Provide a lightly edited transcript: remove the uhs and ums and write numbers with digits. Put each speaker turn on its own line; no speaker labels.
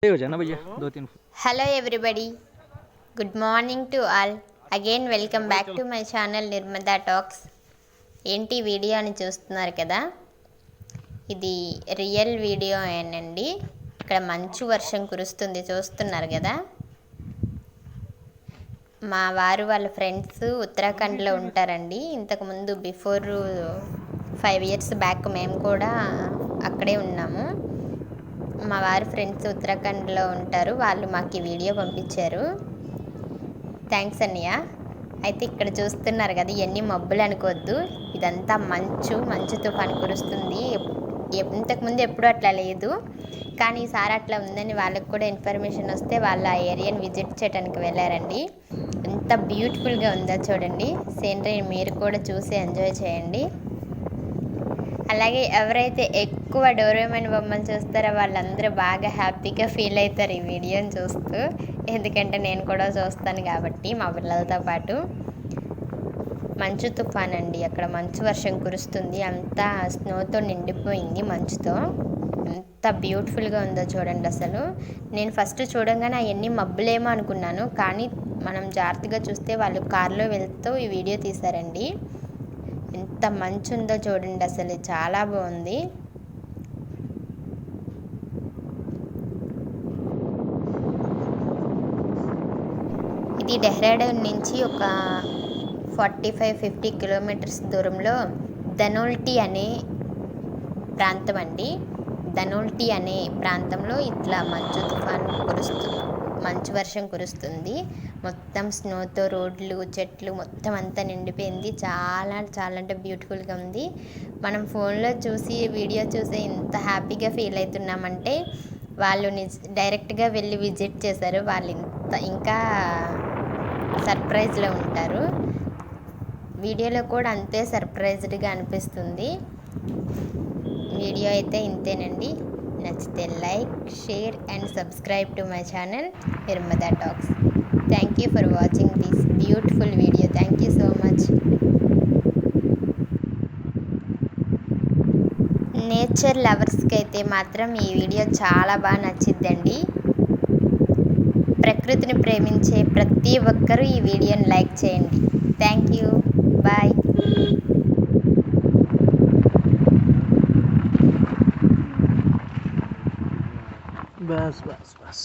हो जाए ना भैया 2-3
hello everybody, good morning to all. Again welcome back to my channel Nirmada talks. ఏంటి వీడియో అని చూస్తున్నారు కదా, ఇది రియల్ వీడియో ఏనండి. ఇక్కడ మంచు వర్షం కురుస్తుంది, చూస్తున్నారు కదా. మా వారు వాళ్ళ ఫ్రెండ్స్ ఉత్తరాఖండ్లో ఉంటారండి. ఇంతకుముందు బిఫోర్ 5 ఇయర్స్ బ్యాక్ మేము కూడా అక్కడే ఉన్నాము. మా వారి ఫ్రెండ్స్ ఉత్తరాఖండ్లో ఉంటారు, వాళ్ళు మాకు ఈ వీడియో పంపించారు. థ్యాంక్స్ అన్నయ్య. అయితే ఇక్కడ చూస్తున్నారు కదా, ఇవన్నీ మబ్బులు అనుకోవద్దు, ఇదంతా మంచు తుఫాను కురుస్తుంది. ఇంతకుముందు ఎప్పుడూ అట్లా లేదు, కానీ ఈసారి అట్లా ఉందని వాళ్ళకి కూడా ఇన్ఫర్మేషన్ వస్తే వాళ్ళు ఆ ఏరియాని విజిట్ చేయడానికి వెళ్ళారండి. ఎంత బ్యూటిఫుల్గా ఉందో చూడండి. సీనరీ మీరు కూడా చూసి ఎంజాయ్ చేయండి. అలాగే ఎవరైతే ఎక్కువ డోరేమాన్ బొమ్మలు చూస్తారో వాళ్ళందరూ బాగా హ్యాపీగా ఫీల్ అవుతారు ఈ వీడియోని చూస్తూ. ఎందుకంటే నేను కూడా చూస్తాను కాబట్టి మా పిల్లలతో పాటు. మంచు తుఫాన్ అండి, అక్కడ మంచు వర్షం కురుస్తుంది, అంతా స్నోతో నిండిపోయింది మంచుతో. ఎంత బ్యూటిఫుల్గా ఉందో చూడండి. అసలు నేను ఫస్ట్ చూడంగానే అవన్నీ మబ్బులేమో అనుకున్నాను, కానీ మనం జాగ్రత్తగా చూస్తే వాళ్ళు కారులో వెళ్తూ ఈ వీడియో తీశారండి. ఎంత మంచు ఉందో చూడండి, అసలు చాలా బాగుంది. ఇది డెహ్రాడూన్ నుంచి ఒక 45-50 కిలోమీటర్స్ దూరంలో ధనోల్టీ అనే ప్రాంతం అండి. ధనోల్టీ అనే ప్రాంతంలో ఇట్లా మంచు వర్షం కురుస్తుంది. మొత్తం స్నోతో రోడ్లు, చెట్లు మొత్తం అంతా నిండిపోయింది. చాలా చాలా అంటే బ్యూటిఫుల్గా ఉంది. మనం ఫోన్లో చూసి వీడియో చూసి ఇంత హ్యాపీగా ఫీల్ అవుతున్నామంటే వాళ్ళు డైరెక్ట్గా వెళ్ళి విజిట్ చేశారు. వాళ్ళు ఇంకా సర్ప్రైజ్లో ఉంటారు. వీడియోలో కూడా అంతే సర్ప్రైజ్డ్గా అనిపిస్తుంది. వీడియో అయితే ఇంతేనండి. నచ్చితే like, share and subscribe to my channel Nirmada talks. Thank you for watching this beautiful video. Thank you so much. Nature లవర్స్కి అయితే మాత్రం ఈ వీడియో చాలా బాగా నచ్చిద్దండి. ప్రకృతిని ప్రేమించే ప్రతి ఒక్కరూ ఈ వీడియోని లైక్ చేయండి. Thank you, bye.
बस बस बस